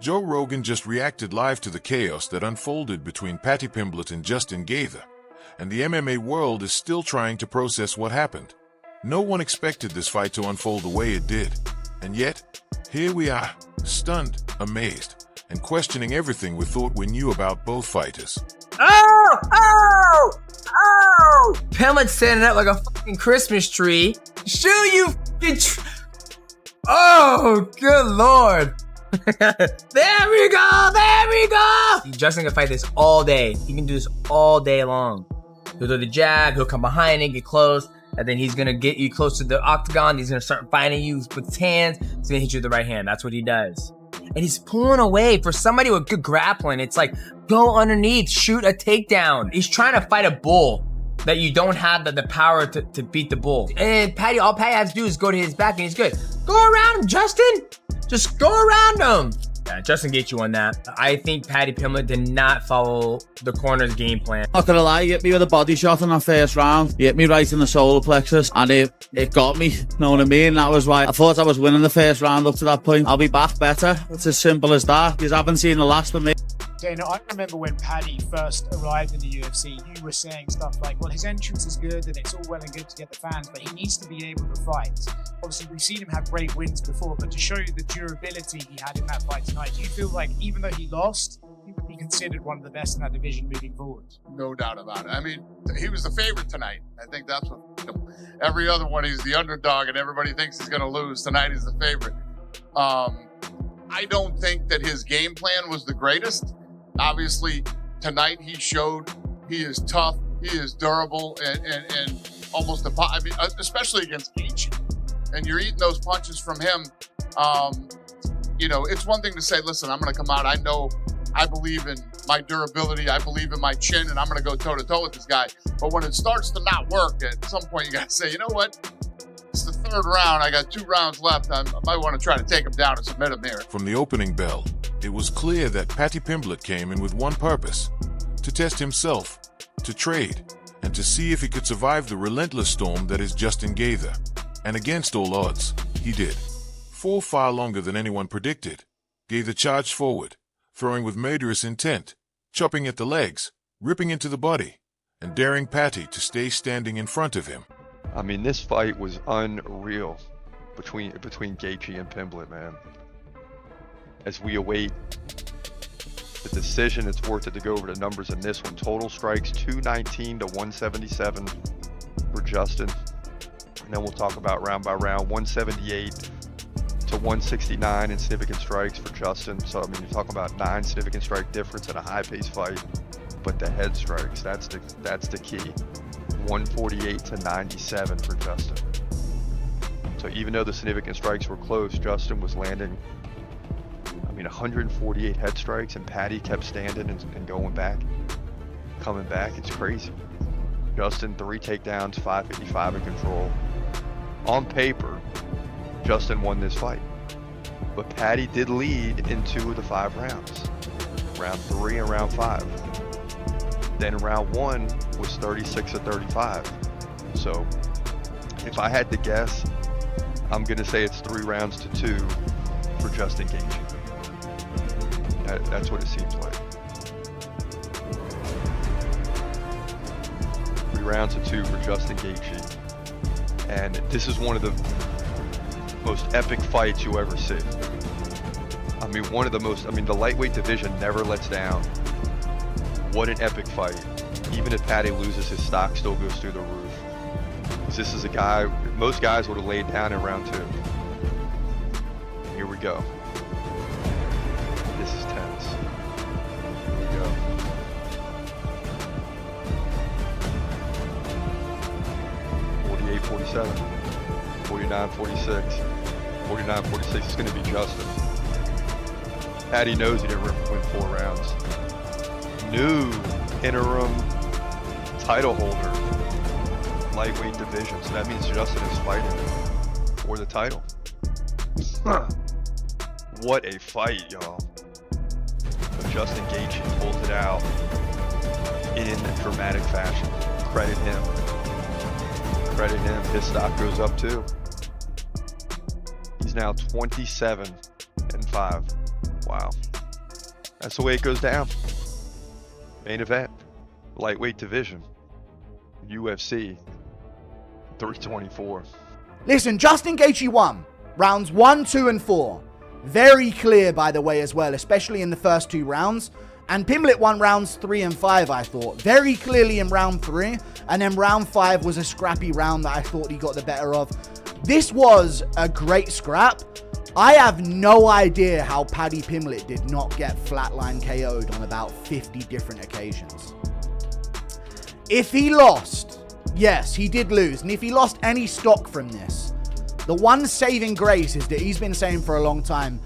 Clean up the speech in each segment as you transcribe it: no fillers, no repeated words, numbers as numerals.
Joe Rogan just reacted live to the chaos that unfolded between Paddy Pimblett and Justin Gaethje, and the MMA world is still trying to process what happened. No one expected this fight to unfold the way it did, and yet, here we are, stunned, amazed, and questioning everything we thought we knew about both fighters. Pimblett's standing up like a fucking Christmas tree. Shoot, you fucking oh, good lord. There we go. Justin can fight this all day. He can do this all day long. He'll do the jab, he'll come behind it, get close, and then he's gonna get you close to the octagon. He's gonna start fighting you with his hands. He's gonna hit you with the right hand. That's what he does. And he's pulling away. For somebody with good grappling, it's like, go underneath, shoot a takedown. He's trying to fight a bull that you don't have the power to beat the bull. And Paddy, all Paddy has to do is go to his back and he's good. Go around him, Justin. Just go around him. Yeah, Justin Gaethje won that. I think Paddy Pimblett did not follow the corner's game plan. Not gonna lie, he hit me with a body shot in that first round. He hit me right in the solar plexus and it got me, know what I mean? That was why I thought I was winning the first round up to that point. I'll be back better. It's as simple as that. You haven't seen the last of me. Dana, I remember when Paddy first arrived in the UFC, you were saying stuff like, well, his entrance is good and it's all well and good to get the fans, but he needs to be able to fight. Obviously, we've seen him have great wins before, but to show you the durability he had in that fight tonight, do you feel like even though he lost, he would be considered one of the best in that division moving forward? No doubt about it. I mean, he was the favorite tonight. I think that's what, every other one, he's the underdog and everybody thinks he's going to lose. Tonight he's the favorite. I don't think that his game plan was the greatest. Obviously, tonight he showed he is tough, he is durable, and almost I mean, especially against Gaethje. And you're eating those punches from him. You know, it's one thing to say, listen, I'm going to come out. I know I believe in my durability. I believe in my chin, and I'm going to go toe-to-toe with this guy. But when it starts to not work, at some point you got to say, you know what? It's the third round. I got 2 rounds left. I might want to try to take him down and submit him here. From the opening bell, it was clear that Paddy Pimblett came in with one purpose: to test himself, to trade, and to see if he could survive the relentless storm that is Justin Gaethje. And against all odds, he did. For far longer than anyone predicted, Gaethje charged forward, throwing with murderous intent, chopping at the legs, ripping into the body, and daring Paddy to stay standing in front of him. I mean, this fight was unreal between Gaethje and Pimblett, man. As we await the decision, it's worth it to go over the numbers in this one. Total strikes 219 to 177 for Justin. And then we'll talk about round by round. 178 to 169 in significant strikes for Justin. So, I mean, you're talking about 9 significant strike difference in a high-paced fight. But the head strikes, that's the key. 148 to 97 for Justin. So even though the significant strikes were close, Justin was landing, I mean, 148 head strikes, and Paddy kept standing and going back, coming back. It's crazy. Justin, 3 takedowns, 555 in control. On paper, Justin won this fight. But Paddy did lead in 2 of the 5 rounds. Round 3 and round 5. Then round 1 was 36 to 35. So if I had to guess, I'm going to say it's 3 rounds to 2 for Justin Gaethje. That's what it seems like. 3 rounds to 2 for Justin Gaethje. And this is one of the most epic fights you'll ever see. I mean, the lightweight division never lets down. What an epic fight. Even if Paddy loses, his stock still goes through the roof. This is a guy, most guys would have laid down in round 2. Here we go. This is tense. Here we go. .48, 47, 49, 46, 49, 46. It's going to be Justin. Paddy knows he didn't win 4 rounds. New interim title holder, lightweight division. So that means Justin is fighting for the title. What a fight, y'all. But Justin Gaethje pulls it out in dramatic fashion. Credit him. Credit him. His stock goes up too. He's now 27-5 Wow. That's the way it goes down. Main event. Lightweight division. UFC 324. Listen, Justin Gaethje won. Rounds 1, 2, and 4. Very clear, by the way, as well, especially in the first 2 rounds. And Pimblett won rounds 3 and 5, I thought. Very clearly in round 3. And then round 5 was a scrappy round that I thought he got the better of. This was a great scrap. I have no idea how Paddy Pimblett did not get flatline KO'd on about 50 different occasions. If he lost, yes, he did lose. And if he lost any stock from this, the one saving grace is that he's been saying for a long time,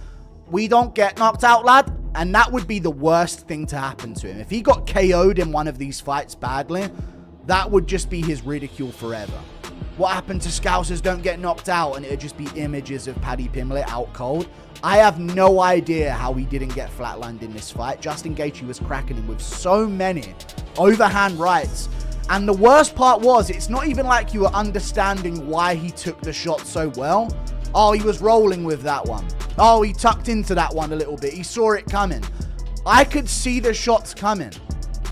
we don't get knocked out, lad. And that would be the worst thing to happen to him. If he got KO'd in one of these fights badly, that would just be his ridicule forever. What happened to Scousers don't get knocked out, and it would just be images of Paddy Pimblett out cold. I have no idea how he didn't get flatlined in this fight. Justin Gaethje was cracking him with so many overhand rights. And the worst part was, it's not even like you were understanding why he took the shot so well. Oh, he was rolling with that one. Oh, he tucked into that one a little bit. He saw it coming. I could see the shots coming.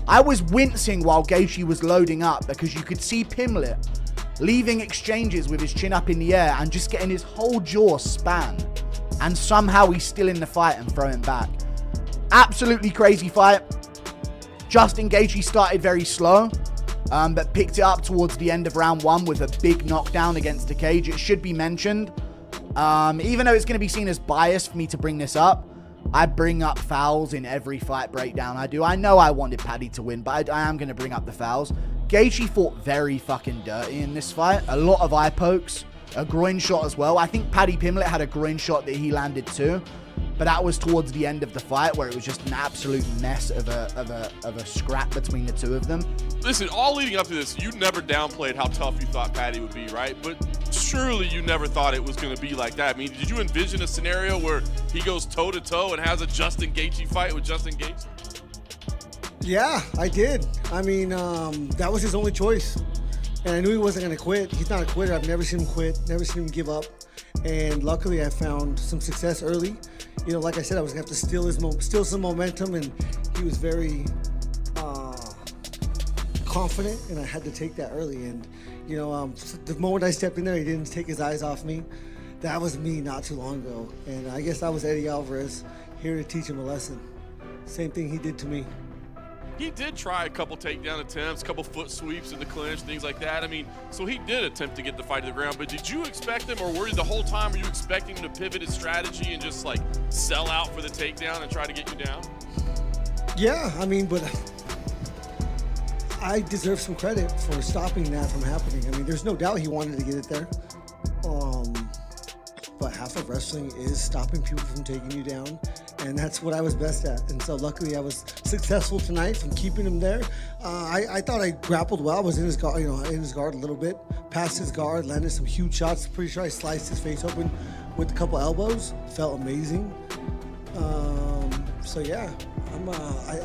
I was wincing while Gaethje was loading up because you could see Pimblett leaving exchanges with his chin up in the air and just getting his whole jaw span. And somehow he's still in the fight and throwing back. Absolutely crazy fight. Justin Gaethje started very slow, but picked it up towards the end of round 1 with a big knockdown against the cage. It should be mentioned, even though it's going to be seen as biased for me to bring this up, I bring up fouls in every fight breakdown I do. I know I wanted Paddy to win, but I am going to bring up the fouls. Gaethje fought very fucking dirty in this fight. A lot of eye pokes, a groin shot as well. I think Paddy Pimblett had a groin shot that he landed too, but that was towards the end of the fight where it was just an absolute mess of a scrap between the two of them. Listen, all leading up to this, you never downplayed how tough you thought Paddy would be, right? But surely you never thought it was going to be like that. I mean, did you envision a scenario where he goes toe-to-toe and has a Justin Gaethje fight with Justin Gaethje? Yeah, I did. I mean, that was his only choice. And I knew he wasn't going to quit. He's not a quitter. I've never seen him quit, never seen him give up. And luckily I found some success early. You know, like I said, I was going to have to steal some momentum, and he was very confident, and I had to take that early. And, you know, the moment I stepped in there, he didn't take his eyes off me. That was me not too long ago. And I guess I was Eddie Alvarez, here to teach him a lesson. Same thing he did to me. He did try a couple takedown attempts, a couple foot sweeps in the clinch, things like that. I mean, so he did attempt to get the fight to the ground, but did you expect him, or were you the whole time, were you expecting him to pivot his strategy and just like sell out for the takedown and try to get you down? Yeah, I mean, but I deserve some credit for stopping that from happening. I mean, there's no doubt he wanted to get it there. But half of wrestling is stopping people from taking you down, and that's what I was best at. And so luckily I was successful tonight from keeping him there. I thought I grappled well. I was in his guard, in his guard a little bit, past his guard, landed some huge shots. Pretty sure I sliced his face open with a couple elbows. Felt amazing. So yeah,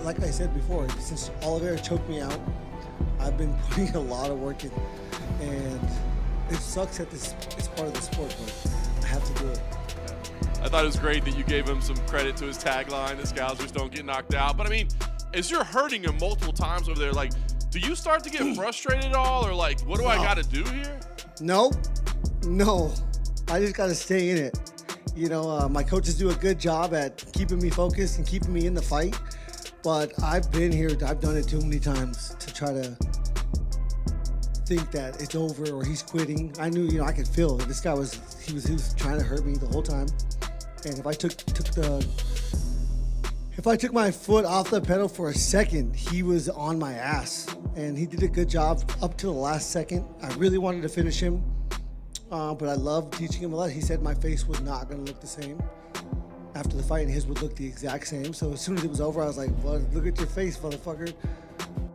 like I said before, since Oliveira choked me out, I've been putting a lot of work in, and it sucks that it's part of the sport, but I have to do it. I thought it was great that you gave him some credit to his tagline, the Scousers don't get knocked out. But I mean, as you're hurting him multiple times over there, like, do you start to get frustrated at all, or like, what do I got to do here? No, I just got to stay in it. You know, my coaches do a good job at keeping me focused and keeping me in the fight, but I've been here, I've done it too many times to try to think that it's over or he's quitting. I knew, I could feel it. This guy was trying to hurt me the whole time. And if I took my foot off the pedal for a second, he was on my ass. And he did a good job up to the last second. I really wanted to finish him, but I loved teaching him a lot. He said my face was not going to look the same after the fight, and his would look the exact same. So as soon as it was over, I was like, well, look at your face, motherfucker.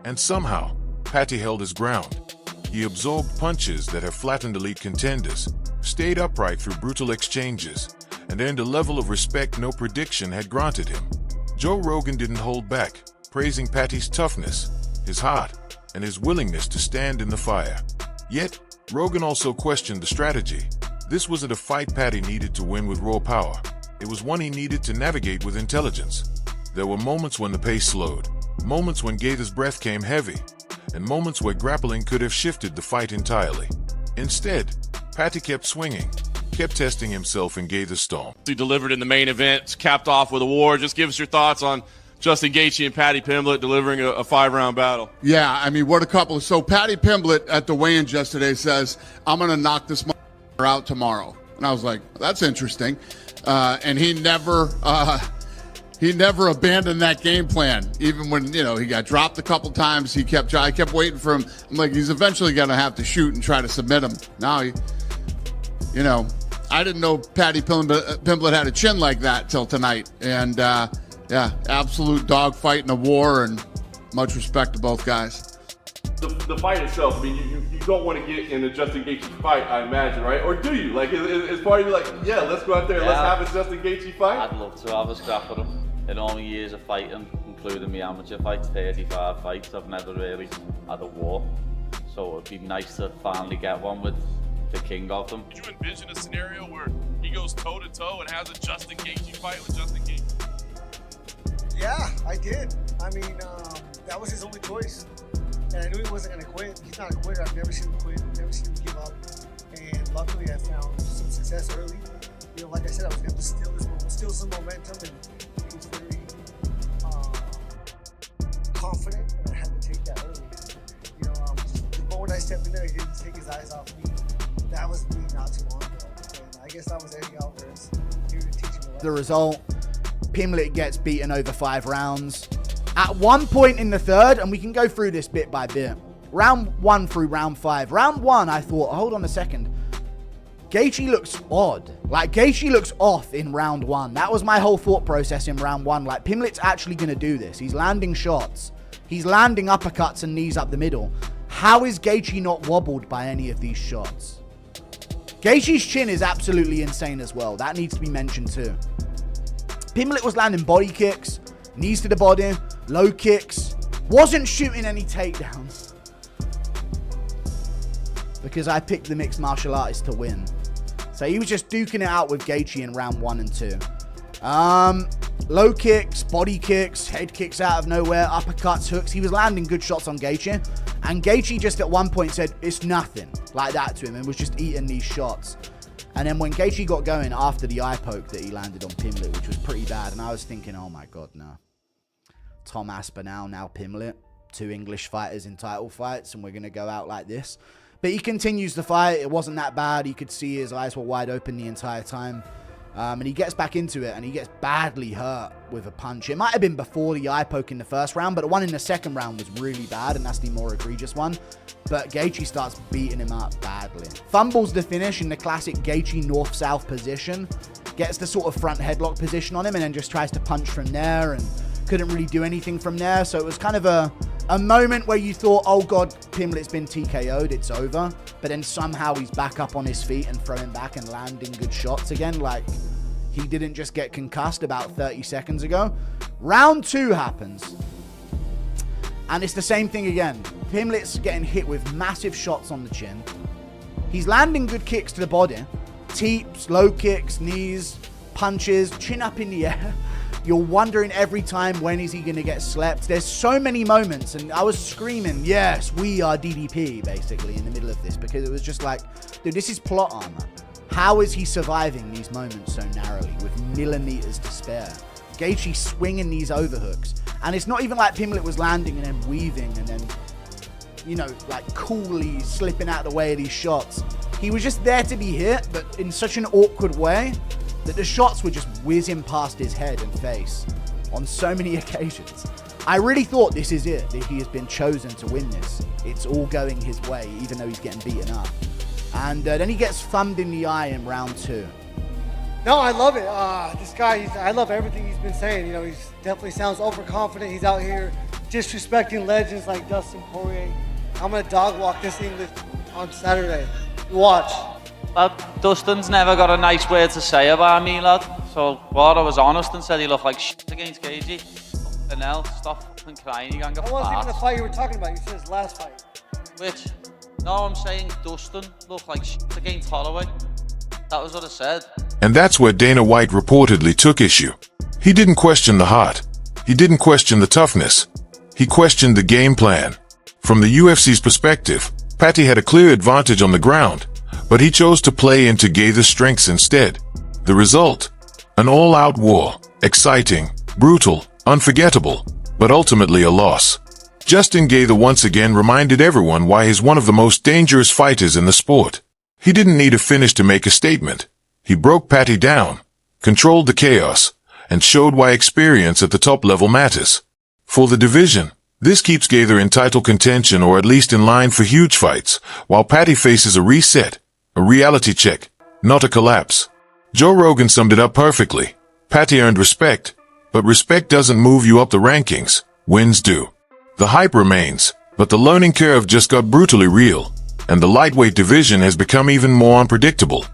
And somehow, Paddy held his ground. He absorbed punches that have flattened elite contenders, stayed upright through brutal exchanges, and earned a level of respect no prediction had granted him. Joe Rogan didn't hold back, praising Paddy's toughness, his heart, and his willingness to stand in the fire. Yet, Rogan also questioned the strategy. This wasn't a fight Paddy needed to win with raw power. It was one he needed to navigate with intelligence. There were moments when the pace slowed, moments when Gaethje's breath came heavy, and moments where grappling could have shifted the fight entirely. Instead, Paddy kept swinging, kept testing himself in Gaethje's storm. He delivered in the main event, capped off with a war. Just give us your thoughts on Justin Gaethje and Paddy Pimblett delivering a 5-round battle. Yeah, I mean, what a couple. So Paddy Pimblett at the weigh-ins yesterday says, I'm going to knock this motherfucker out tomorrow. And I was like, that's interesting. And he never abandoned that game plan. Even when, he got dropped a couple times, I kept waiting for him. I'm like, he's eventually going to have to shoot and try to submit him. Now, I didn't know Paddy Pimblett had a chin like that till tonight. And, yeah, absolute dogfight and a war, and much respect to both guys. The fight itself, I mean, you don't want to get in a Justin Gaethje fight, I imagine, right? Or do you? Like, is part of you like, yeah, let's go out there and let's have a Justin Gaethje fight? I'd love to have a scrap with him. In all my years of fighting, including my amateur fights, 35 fights, I've never really had a war. So it'd be nice to finally get one with the king of them. Did you envision a scenario where he goes toe-to-toe and has a Justin Gaethje fight with Justin Gaethje? Yeah, I did. I mean, that was his only choice. And I knew he wasn't going to quit. He's not a quitter. I've never seen him quit. Never seen him give up. And luckily, I found some success early. Like I said, I was going to steal some momentum, and he was very confident, and I had to take that early. The moment I stepped in there, he didn't take his eyes off me. That was me not too long ago. And I guess that was Eddie Alvarez here to teach me a lesson. The result, Pimblett gets beaten over 5 rounds. At one point in the third, and we can go through this bit by bit, round 1 through round 5. Round 1, I thought, hold on a second. Gaethje looks odd. Like, Gaethje looks off in round 1. That was my whole thought process in round 1. Like, Pimblett's actually going to do this. He's landing shots. He's landing uppercuts and knees up the middle. How is Gaethje not wobbled by any of these shots? Gaethje's chin is absolutely insane as well. That needs to be mentioned too. Pimblett was landing body kicks, knees to the body, low kicks. Wasn't shooting any takedowns. Because I picked the mixed martial artist to win. So he was just duking it out with Gaethje in round 1 and 2. Low kicks, body kicks, head kicks out of nowhere, uppercuts, hooks. He was landing good shots on Gaethje. And Gaethje just at one point said, it's nothing, like that to him, and was just eating these shots. And then when Gaethje got going after the eye poke that he landed on Pimblett, which was pretty bad, and I was thinking, oh my God, no. Tom Aspinall, now Pimblett. 2 English fighters in title fights, and we're going to go out like this. But he continues the fight. It wasn't that bad. You could see his eyes were wide open the entire time. And he gets back into it, and he gets badly hurt with a punch. It might have been before the eye poke in the first round, but the one in the second round was really bad, and that's the more egregious one. But Gaethje starts beating him up badly. Fumbles the finish in the classic Gaethje north-south position. Gets the sort of front headlock position on him, and then just tries to punch from there, and couldn't really do anything from there. So it was kind of a moment where you thought, oh God, Pimblett's been TKO'd, it's over. But then somehow he's back up on his feet and throwing back and landing good shots again. Like, he didn't just get concussed about 30 seconds ago. Round 2 happens. And it's the same thing again. Pimblett's getting hit with massive shots on the chin. He's landing good kicks to the body. Teeps, low kicks, knees, punches, chin up in the air. You're wondering every time, when is he going to get slept? There's so many moments, and I was screaming, yes, we are DDP, basically, in the middle of this, because it was just like, dude, this is plot armor. How is he surviving these moments so narrowly, with millimeters to spare? Gaethje swinging these overhooks, and it's not even like Pimblett was landing and then weaving, and then, like coolly slipping out of the way of these shots. He was just there to be hit, but in such an awkward way that the shots were just whizzing past his head and face on so many occasions. I really thought this is it, that he has been chosen to win this. It's all going his way, even though he's getting beaten up. And then he gets thumbed in the eye in round 2. No, I love it. This guy, I love everything he's been saying. He definitely sounds overconfident. He's out here disrespecting legends like Dustin Poirier. I'm going to dog walk this English on Saturday. Watch. Dustin's never got a nice word to say about me, lad. So, I was honest and said he looked like shit against Gaethje. And now, stop fucking crying, you can't get That wasn't even the fight you were talking about. You said his last fight. Which? No, I'm saying Dustin looked like shit against Holloway. That was what I said. And that's where Dana White reportedly took issue. He didn't question the heart. He didn't question the toughness. He questioned the game plan. From the UFC's perspective, Paddy had a clear advantage on the ground, but he chose to play into Gaethje's strengths instead. The result? An all-out war. Exciting, brutal, unforgettable, but ultimately a loss. Justin Gaethje once again reminded everyone why he's one of the most dangerous fighters in the sport. He didn't need a finish to make a statement. He broke Paddy down, controlled the chaos, and showed why experience at the top level matters. For the division, this keeps Gaethje in title contention or at least in line for huge fights, while Paddy faces a reset, a reality check, not a collapse. Joe Rogan summed it up perfectly. Paddy earned respect, but respect doesn't move you up the rankings, wins do. The hype remains, but the learning curve just got brutally real, and the lightweight division has become even more unpredictable.